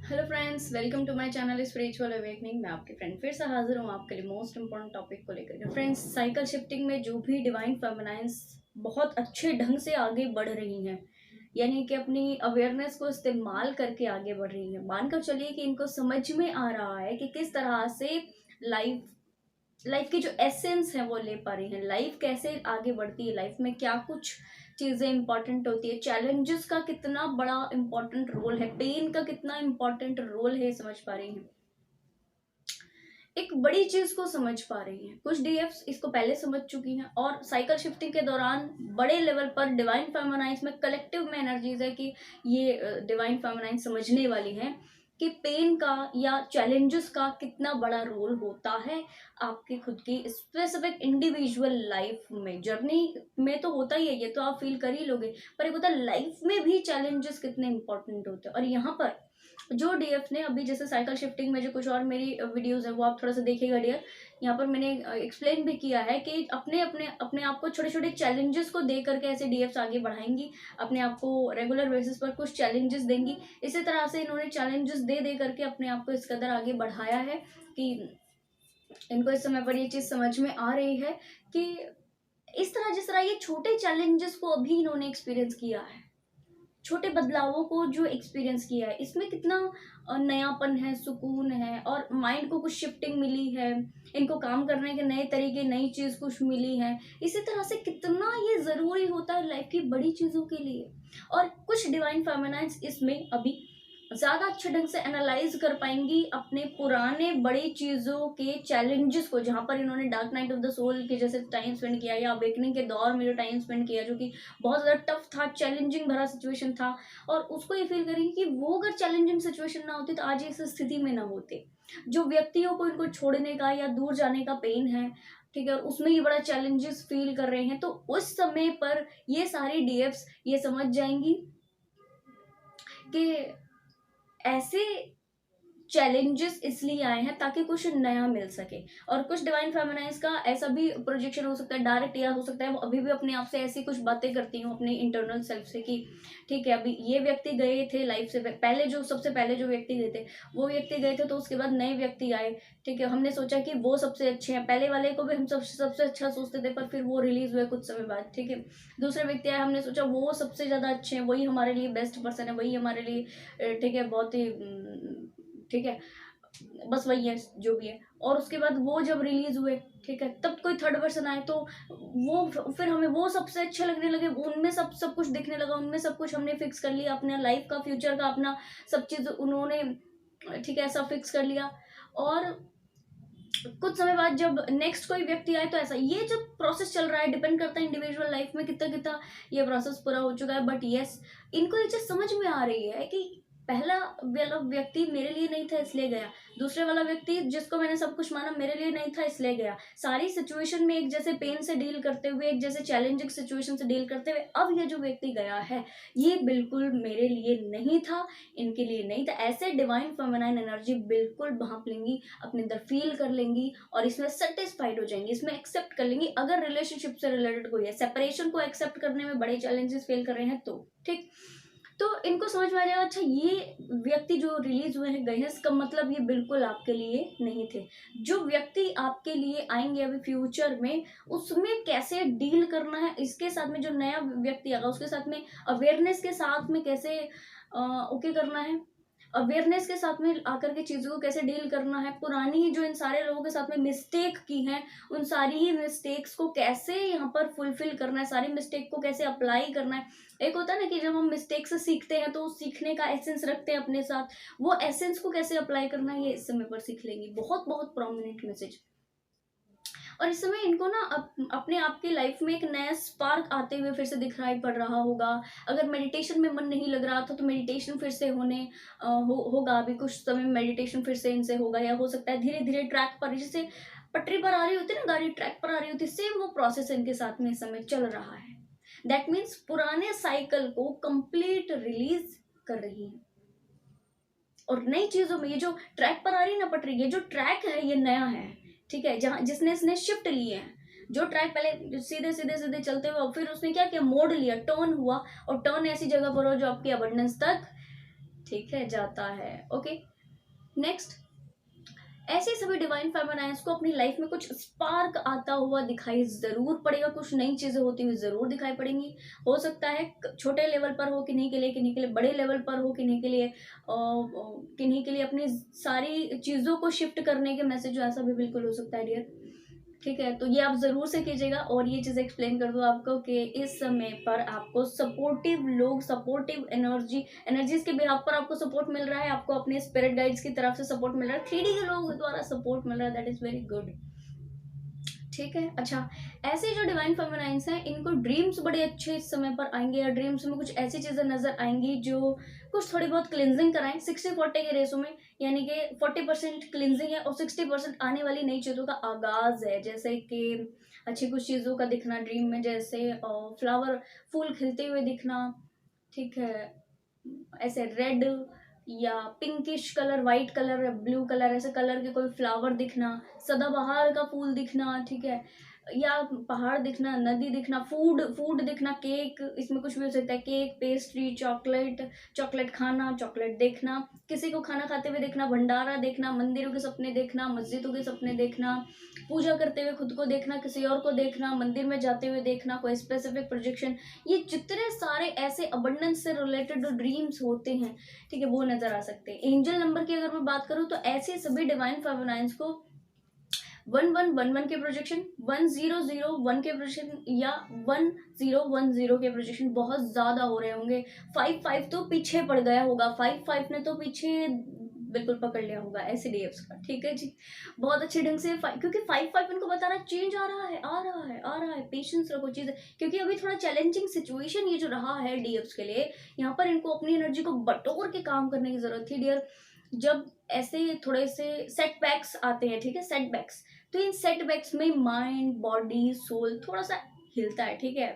Hello friends, welcome to my channel spiritual awakening. मैं आपकी friend फिर से हाजिर हूँ आपके लिए मोस्ट इंपॉर्टेंट टॉपिक को लेकर के। फ्रेंड्स, साइकिल शिफ्टिंग में जो भी डिवाइन फेमिनाइंस बहुत अच्छे ढंग से आगे बढ़ रही हैं, यानी कि अपनी अवेयरनेस को इस्तेमाल करके आगे बढ़ रही हैं। मानकर चलिए कि इनको समझ में आ रहा है कि किस तरह से लाइफ लाइफ की जो एसेंस है वो ले पा रही है। लाइफ कैसे आगे बढ़ती है, लाइफ में क्या कुछ चीजें इंपॉर्टेंट होती है, चैलेंजेस का कितना बड़ा इंपॉर्टेंट रोल है, पेन का कितना इंपॉर्टेंट रोल है, समझ पा रही है। एक बड़ी चीज को समझ पा रही है। कुछ डीएफ्स इसको पहले समझ चुकी हैं और साइकिल शिफ्टिंग के दौरान बड़े लेवल पर डिवाइन फेमिनाइंस में कलेक्टिव में एनर्जीज है कि ये डिवाइन फेमिनाइन समझने वाली है कि पेन का या चैलेंजेस का कितना बड़ा रोल होता है आपकी खुद की स्पेसिफिक इंडिविजुअल लाइफ में। जर्नी में तो होता ही है, ये तो आप फील कर ही लोगे, पर एक होता है लाइफ में भी चैलेंजेस कितने इंपॉर्टेंट होते हैं। और यहाँ पर जो डीएफ ने अभी जैसे साइकिल शिफ्टिंग में जो कुछ और मेरी वीडियोस है वो आप थोड़ा सा देखिएगा डियर। यहाँ पर मैंने एक्सप्लेन भी किया है कि अपने अपने अपने आप को छोटे छोटे चैलेंजेस को दे करके ऐसे डीएफ्स आगे बढ़ाएंगी, अपने आप को रेगुलर बेसिस पर कुछ चैलेंजेस देंगी। इसी तरह से इन्होंने चैलेंजेस दे दे करके अपने आप को इस कदर आगे बढ़ाया है कि इनको इस समय पर ये चीज़ समझ में आ रही है कि इस तरह जिस तरह ये छोटे चैलेंजेस को अभी इन्होंने एक्सपीरियंस किया है, छोटे बदलावों को जो एक्सपीरियंस किया है, इसमें कितना नयापन है, सुकून है और माइंड को कुछ शिफ्टिंग मिली है, इनको काम करने के नए तरीके, नई चीज कुछ मिली है। इसी तरह से कितना ये जरूरी होता है लाइफ की बड़ी चीजों के लिए। और कुछ डिवाइन फेमिनाइंस इसमें अभी ज्यादा अच्छे ढंग से एनालाइज कर पाएंगी अपने पुराने बड़ी चीजों के चैलेंजेस को, जहां पर इन्होंने dark night of the soul के जैसे टाइम स्पेंड किया या अवेकनिंग के दौर में जो टाइम स्पेंड किया, जो कि बहुत ज्यादा टफ था, चैलेंजिंग भरा सिचुएशन था। और उसको ये फील करेंगे कि वो अगर चैलेंजिंग सिचुएशन ना होती तो आज इस स्थिति में ना होते। जो व्यक्तियों को इनको छोड़ने का या दूर जाने का पेन है, ठीक है, और उसमें ये बड़ा चैलेंजेस फील कर रहे हैं, तो उस समय पर ये सारी डीएफ्स ये समझ जाएंगी कि ऐसे चैलेंजेस इसलिए आए हैं ताकि कुछ नया मिल सके। और कुछ डिवाइन फेमिनाइज का ऐसा भी प्रोजेक्शन हो सकता है, डायरेक्ट या हो सकता है वो अभी भी अपने आप से ऐसी कुछ बातें करती हूँ अपने इंटरनल सेल्फ से कि ठीक है, अभी ये व्यक्ति गए थे लाइफ से पहले, जो सबसे पहले जो व्यक्ति गए थे वो व्यक्ति गए थे, तो उसके बाद नए व्यक्ति आए। ठीक है, हमने सोचा कि वो सबसे अच्छे हैं, पहले वाले को भी हम सबसे अच्छा सोचते थे, पर फिर वो रिलीज हुए कुछ समय बाद। ठीक है, दूसरे व्यक्ति आए, हमने सोचा वो सबसे ज्यादा अच्छे हैं, वही हमारे लिए बेस्ट पर्सन है, वही हमारे लिए ठीक है, बहुत ही ठीक है, बस वही है जो भी है। और उसके बाद वो जब रिलीज हुए, ठीक है, तब कोई थर्ड पर्सन आए तो वो फिर हमें वो सबसे अच्छे लगने लगे, उनमें सब सब कुछ दिखने लगा, उनमें सब कुछ हमने फिक्स कर लिया, अपने लाइफ का, फ्यूचर का, अपना सब चीज उन्होंने ठीक है ऐसा फिक्स कर लिया। और कुछ समय बाद जब नेक्स्ट कोई व्यक्ति आए तो ऐसा, ये जो प्रोसेस चल रहा है डिपेंड करता है इंडिविजुअल लाइफ में कितना कितना ये प्रोसेस पूरा हो चुका है। बट यस, इनको ये चीज समझ में आ रही है कि पहला वाला व्यक्ति मेरे लिए नहीं था इसलिए गया, दूसरे वाला व्यक्ति जिसको मैंने सब कुछ माना मेरे लिए नहीं था इसलिए गया। सारी सिचुएशन में एक जैसे पेन से डील करते हुए, एक जैसे चैलेंजिंग सिचुएशन से डील करते हुए, अब ये जो व्यक्ति गया है ये बिल्कुल मेरे लिए नहीं था, इनके लिए नहीं था। ऐसे डिवाइन फेमिनाइन एनर्जी बिल्कुल भांप लेंगी, अपने अंदर फील कर लेंगी और इसमें सेटिस्फाइड हो जाएंगी, इसमें एक्सेप्ट कर लेंगी। अगर रिलेशनशिप से रिलेटेड कोई है, सेपरेशन को एक्सेप्ट करने में बड़े चैलेंजेस फेल कर रहे हैं तो ठीक, तो इनको समझ में आ जाएगा अच्छा ये व्यक्ति जो रिलीज हुए हैं, गए हैं, इसका मतलब ये बिल्कुल आपके लिए नहीं थे। जो व्यक्ति आपके लिए आएंगे अभी फ्यूचर में, उसमें कैसे डील करना है, इसके साथ में जो नया व्यक्ति आएगा उसके साथ में अवेयरनेस के साथ में कैसे ओके करना है, अवेयरनेस के साथ में आकर के चीजों को कैसे डील करना है, पुरानी जो इन सारे लोगों के साथ में मिस्टेक की हैं उन सारी ही मिस्टेक्स को कैसे यहाँ पर फुलफिल करना है, सारी मिस्टेक को कैसे अप्लाई करना है। एक होता है ना कि जब हम मिस्टेक से सीखते हैं तो सीखने का एसेंस रखते हैं अपने साथ, वो एसेंस को कैसे अप्लाई करना है ये इस समय पर सीख लेंगी। बहुत बहुत प्रोमिनेंट मैसेज। और इस समय इनको ना अपने आप की लाइफ में एक नया स्पार्क आते हुए फिर से दिखाई पड़ रहा होगा। अगर मेडिटेशन में मन नहीं लग रहा था तो मेडिटेशन फिर से होगा, अभी कुछ समय मेडिटेशन फिर से इनसे होगा, या हो सकता है धीरे धीरे ट्रैक पर, जैसे पटरी पर आ रही होती है ना गाड़ी, ट्रैक पर आ रही होती है, सेम वो प्रोसेस इनके साथ में इस समय चल रहा है। दैट मीन्स पुराने साइकिल को कंप्लीट रिलीज कर रही है और नई चीजों में ये जो ट्रैक पर आ रही है ना पटरी, ये जो ट्रैक है ये नया है। ठीक है, जहां जिसने इसने शिफ्ट लिए हैं, जो ट्रैक पहले सीधे सीधे सीधे चलते हुए, फिर उसने क्या किया, मोड़ लिया, टर्न हुआ, और टर्न ऐसी जगह पर हो जो आपकी अबंडेंस तक ठीक है, जाता है। ओके, नेक्स्ट, ऐसे सभी डिवाइन फेमिनाइंस को अपनी लाइफ में कुछ स्पार्क आता हुआ दिखाई जरूर पड़ेगा, कुछ नई चीजें होती हुई जरूर दिखाई पड़ेंगी। हो सकता है छोटे लेवल पर हो किन्हीं के लिए, किन्हीं के लिए बड़े लेवल पर हो, किन्हीं के लिए किन्हीं के लिए अपनी सारी चीजों को शिफ्ट करने के मैसेज, ऐसा भी बिल्कुल हो सकता है डियर। ठीक है, तो ये आप जरूर से कीजिएगा। और ये चीज एक्सप्लेन कर दो आपको कि इस समय पर आपको सपोर्टिव लोग, सपोर्टिव एनर्जीज के बिहाफ पर आपको सपोर्ट मिल रहा है, आपको अपने स्पिरिट गाइड्स की तरफ से सपोर्ट मिल रहा है, 3D के लोगों द्वारा सपोर्ट मिल रहा है। That is very good. ठीक है, अच्छा, ऐसे जो डिवाइन फेमिनाइंस हैं इनको ड्रीम्स बड़े अच्छे इस समय पर आएंगे, या ड्रीम्स में कुछ ऐसी चीजें नजर आएंगी जो कुछ थोड़ी बहुत क्लिनजिंग कराएं 60-40 के रेसो में, यानी कि 40% क्लिनजिंग है और 60% आने वाली नई चीजों का आगाज है। जैसे कि अच्छी कुछ चीजों का दिखना ड्रीम में, जैसे फ्लावर, फूल खिलते हुए दिखना, ठीक है, ऐसे रेड या pinkish colour, white colour, blue colour, ऐसे कलर के कोई फ्लावर दिखना, सदाबहार का फूल दिखना, ठीक है, या पहाड़ दिखना, नदी दिखना, फूड फूड दिखना, केक, इसमें कुछ भी हो सकता है, केक, पेस्ट्री, चॉकलेट, चॉकलेट खाना, चॉकलेट देखना, किसी को खाना खाते हुए देखना, भंडारा देखना, मंदिरों के सपने देखना, मस्जिदों के सपने देखना, पूजा करते हुए खुद को देखना, किसी और को देखना, मंदिर में जाते हुए देखना, कोई स्पेसिफिक प्रोजेक्शन, ये जितने सारे ऐसे अबंडेंस से रिलेटेड ड्रीम्स होते हैं, ठीक है, वो नजर आ सकते हैं। एंजल नंबर की अगर मैं बात करूं तो ऐसे सभी डिवाइन फेमिनाइंस को 1111 के प्रोजेक्शन, 1001 के प्रोजेक्शन, या 1010 के प्रोजेक्शन बहुत ज्यादा हो रहे होंगे। 55 तो पीछे पड़ गया होगा, 55 ने तो पीछे बिल्कुल पकड़ लिया होगा एसडीएफ का। ठीक है जी, बहुत अच्छे ढंग से क्योंकि 55 इनको बता रहा है चेंज आ रहा है, आ रहा है, आ रहा है, पेशेंस रखो चीज, क्योंकि अभी थोड़ा चैलेंजिंग सिचुएशन ये जो रहा है डीएफ्स के लिए, यहाँ पर इनको अपनी एनर्जी को बटोर के काम करने की जरूरत थी डियर। जब ऐसे थोड़े से सेटबैक्स आते हैं, ठीक है, सेटबैक्स, तो इन सेटबैक्स में माइंड, बॉडी, सोल थोड़ा सा हिलता है, ठीक है,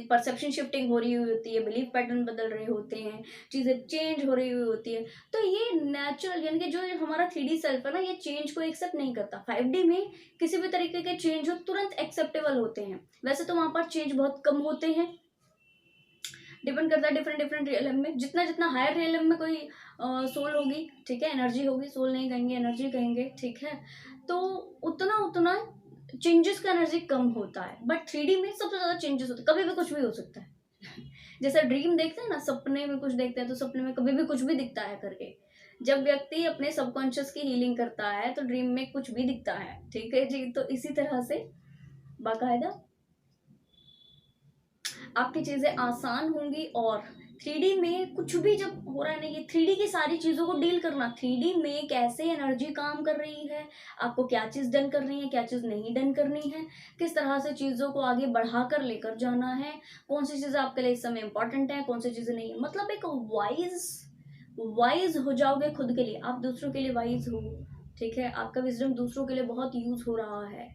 परसेप्शन शिफ्टिंग हो रही हुई होती है, बिलीफ पैटर्न बदल रहे होते हैं, चीजें चेंज हो रही हुई होती है। तो ये नेचुरल, यानी कि जो हमारा 3D सेल्फ है ना, ये चेंज को एक्सेप्ट नहीं करता। 5D में किसी भी तरीके के चेंज हो तुरंत एक्सेप्टेबल होते हैं, वैसे तो वहां पर चेंज बहुत कम होते हैं। डिपेंड करता है डिफरेंट डिफरेंट रियलम में, जितना जितना हायर रियलम में कोई सोल होगी, ठीक है, एनर्जी होगी, सोल नहीं कहेंगे, एनर्जी कहेंगे, ठीक है, तो उतना उतना चेंजेस का एनर्जी कम होता है। बट 3D में सबसे ज्यादा चेंजेस होते हैं, कभी भी कुछ भी हो सकता है। जैसे ड्रीम देखते हैं ना, सपने में कुछ देखते हैं, तो सपने में कभी भी कुछ भी दिखता है करके। जब व्यक्ति अपने सबकॉन्शियस की हीलिंग करता है तो ड्रीम में कुछ भी दिखता है, ठीक है जी। तो इसी तरह से बाकायदा आपकी चीजें आसान होंगी। और 3D में कुछ भी जब हो रहा है ना, ये 3D की सारी चीजों को डील करना, 3D में कैसे एनर्जी काम कर रही है, आपको क्या चीज डन करनी है, क्या चीज नहीं डन करनी है, किस तरह से चीजों को आगे बढ़ाकर लेकर जाना है, कौन सी चीजें आपके लिए इस समय इंपॉर्टेंट है, कौन सी चीजें नहीं है, मतलब एक वाइज हो जाओगे खुद के लिए, आप दूसरों के लिए वाइज हो, ठीक है, आपका विजडम दूसरों के लिए बहुत यूज हो रहा है,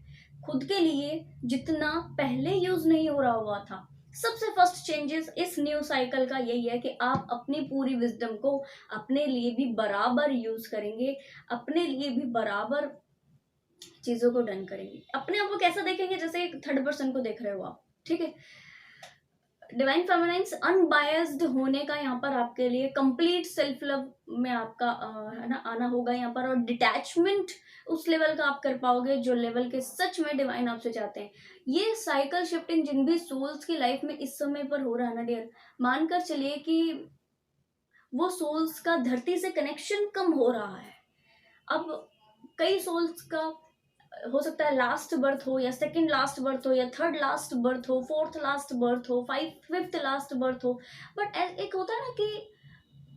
खुद के लिए जितना पहले यूज नहीं हो रहा हुआ था। सबसे फर्स्ट चेंजेस इस न्यू साइकिल का यही है कि आप अपनी पूरी विजडम को अपने लिए भी बराबर यूज करेंगे, अपने लिए भी बराबर चीजों को डन करेंगे। अपने आप को कैसा देखेंगे, जैसे एक थर्ड पर्सन को देख रहे हो आप, ठीक है। डिवाइन फेमिनाइंस अनबायस्ड होने का यहाँ पर आपके लिए कंप्लीट सेल्फ लव में आपका है ना आना होगा यहाँ पर, और डिटैचमेंट उस लेवल का आप कर पाओगे जो लेवल के सच में डिवाइन आपसे चाहते हैं। ये साइकिल शिफ्टिंग जिन भी सोल्स की लाइफ में इस समय पर हो रहा है ना डियर, मानकर चलिए कि वो सोल्स का धरती से कनेक्शन कम हो रहा है। अब कई सोल्स का हो सकता है लास्ट बर्थ हो, या सेकंड लास्ट बर्थ हो, या थर्ड लास्ट बर्थ हो, फोर्थ लास्ट बर्थ हो, फिफ्थ लास्ट बर्थ हो, बट एक होता है ना कि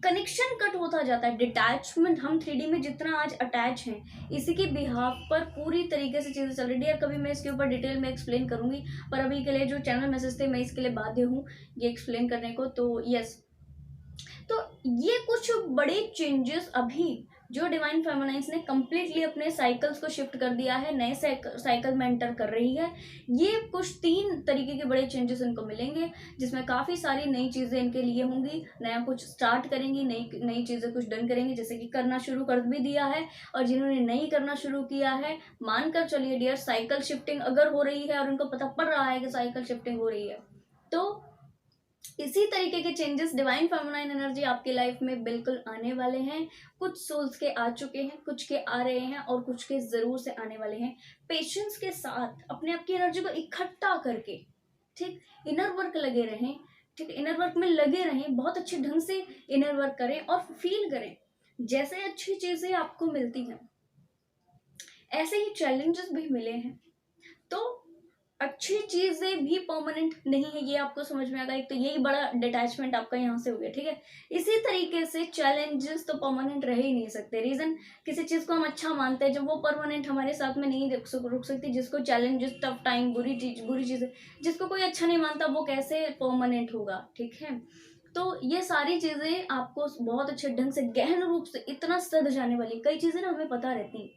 कनेक्शन कट होता जाता है, डिटैचमेंट। हम 3D में जितना आज अटैच हैं, इसी के बिहाफ पर पूरी तरीके से चीजें चल रही है। कभी मैं इसके ऊपर डिटेल में एक्सप्लेन करूंगी, पर अभी के लिए जो चैनल मैसेज थे मैं इसके लिए बाध्य हूँ ये एक्सप्लेन करने को। तो यस, तो ये कुछ बड़े चेंजेस अभी जो डिवाइन फेमिनाइंस ने कंप्लीटली अपने साइकिल्स को शिफ्ट कर दिया है, नए साइकिल में एंटर कर रही है। ये कुछ 3 तरीके के बड़े चेंजेस इनको मिलेंगे, जिसमें काफी सारी नई चीजें इनके लिए होंगी, नया कुछ स्टार्ट करेंगी, नई नई चीजें कुछ डन करेंगे, जैसे कि करना शुरू कर भी दिया है। और जिन्होंने नहीं करना शुरू किया है, मानकर चलिए डियर, साइकिल शिफ्टिंग अगर हो रही है और उनको पता पड़ रहा है कि साइकिल शिफ्टिंग हो रही है, तो इसी तरीके के चेंजेस डिवाइन फेमिनाइन एनर्जी आपकी लाइफ में बिल्कुल आने वाले हैं। कुछ सोल्स के आ चुके हैं, कुछ के आ रहे हैं और कुछ के जरूर से आने वाले हैं। पेशेंस के साथ अपने आप की एनर्जी को इकट्ठा करके, ठीक, इनर वर्क लगे रहें, ठीक, इनर वर्क में लगे रहें, बहुत अच्छे ढंग से इनर वर्क करें और फील करें। जैसे अच्छी चीजें आपको मिलती हैं ऐसे ही चैलेंजेस भी मिले हैं। तो अच्छी चीजें भी परमानेंट नहीं है, ये आपको समझ में आएगा। एक तो यही बड़ा डिटैचमेंट आपका यहाँ से हो गया, ठीक है। इसी तरीके से चैलेंजेस तो परमानेंट रह ही नहीं सकते। रीजन, किसी चीज को हम अच्छा मानते हैं जब वो परमानेंट हमारे साथ में नहीं रुक सकती। जिसको चैलेंजेस, टफ टाइम, बुरी चीजें जिसको कोई अच्छा नहीं मानता वो कैसे परमानेंट होगा, ठीक है। तो ये सारी चीजें आपको बहुत अच्छे ढंग से गहन रूप से इतना सद जाने वाली। कई चीजें ना हमें पता रहती,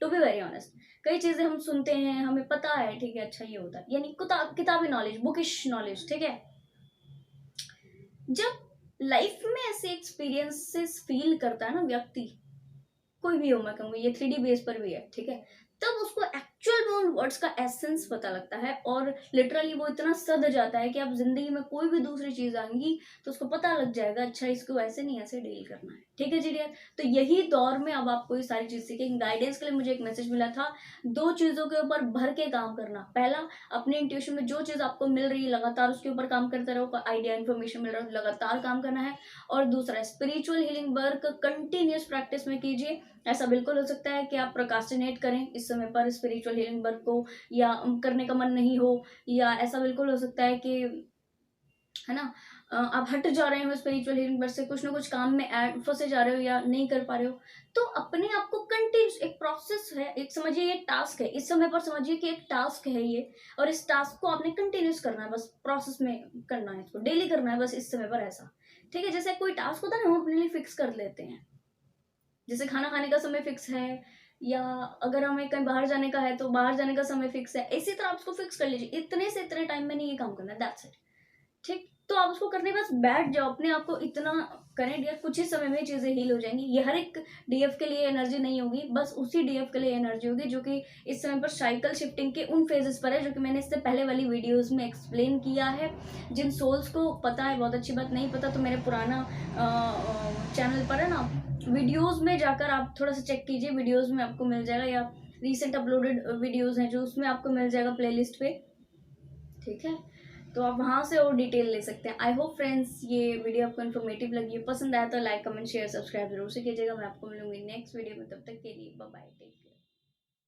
टू बी वेरी ऑनेस्ट। कई चीजें हम सुनते हैं, हमें पता है, ठीक है, अच्छा ये होता है, यानी किताबी नॉलेज, बुकिश नॉलेज, ठीक है। जब लाइफ में ऐसे एक्सपीरियंसेस फील करता है ना व्यक्ति, कोई भी हो, मैं कहूँगी ये 3D बेस पर भी है, ठीक है, तब उसको एक्चुअल में उन वर्ड्स का एसेंस पता लगता है और लिटरली वो इतना सद जाता है कि आप जिंदगी में कोई भी दूसरी चीज आएंगी तो उसको पता लग जाएगा, अच्छा इसको ऐसे नहीं ऐसे डील करना है, ठीक है जी डियर। तो यही दौर में अब आपको ये सारी चीज सीखें। गाइडेंस के लिए मुझे एक मैसेज मिला था, 2 चीजों के ऊपर भर के काम करना। पहला, अपने इंट्यूशन में जो चीज आपको मिल रही है लगातार उसके ऊपर काम करते रहो, आइडिया इन्फॉर्मेशन मिल रहा है लगातार काम करना है। और दूसरा, spiritual healing work continuous practice में कीजिए। ऐसा बिल्कुल हो सकता है कि आप प्रोक्रास्टिनेट करें इस समय पर स्पिरिचुअल हीलिंग वर्क को, या करने का मन नहीं हो, या ऐसा बिल्कुल हो सकता है कि, है ना, आप हट जा रहे हो स्पिरिचुअल हीलिंग वर्क से, कुछ ना कुछ काम में ऐड फंसे जा रहे हो या नहीं कर पा रहे हो। तो अपने आप को कंटिन्यूस, एक प्रोसेस है, एक समझिए ये टास्क है, इस समय पर समझिए कि एक टास्क है ये, और इस टास्क को आपने कंटिन्यूस करना है, बस प्रोसेस में करना है, इसको डेली करना है बस इस समय पर, ऐसा, ठीक है। जैसे कोई टास्क होता है ना, हम अपने लिए फिक्स कर लेते हैं, जैसे खाना खाने का समय फिक्स है, या अगर हमें कहीं बाहर जाने का है तो बाहर जाने का समय फिक्स है। इसी तरह आप उसको फिक्स कर लीजिए, इतने से इतने टाइम में नहीं ये काम करना है, दैट्स इट, ठीक। तो आप उसको करने बस बैठ जाओ, अपने आप को इतना करें डियर, कुछ ही समय में चीजें हील हो जाएंगी। ये हर एक डीएफ के लिए एनर्जी नहीं होगी, बस उसी डीएफ के लिए एनर्जी होगी जो कि इस समय पर साइकिल शिफ्टिंग के उन फेजेस पर है, जो कि मैंने इससे पहले वाली वीडियोस में एक्सप्लेन किया है। जिन सोल्स को पता है, बहुत अच्छी बात, नहीं पता तो मेरे पुराना चैनल पर है ना, वीडियोस में जाकर आप थोड़ा सा चेक कीजिए, वीडियोस में आपको मिल जाएगा, या रिसेंट अपलोडेड वीडियोस हैं जो, उसमें आपको मिल जाएगा प्लेलिस्ट पे, ठीक है। तो आप वहां से और डिटेल ले सकते हैं। आई होप फ्रेंड्स ये वीडियो आपको इन्फॉर्मेटिव लगी है, पसंद आया तो लाइक कमेंट शेयर सब्सक्राइब जरूर से कीजिएगा। मैं आपको मिलूंगी नेक्स्ट वीडियो में, तब तक के लिए बाय बाय, टेक केयर।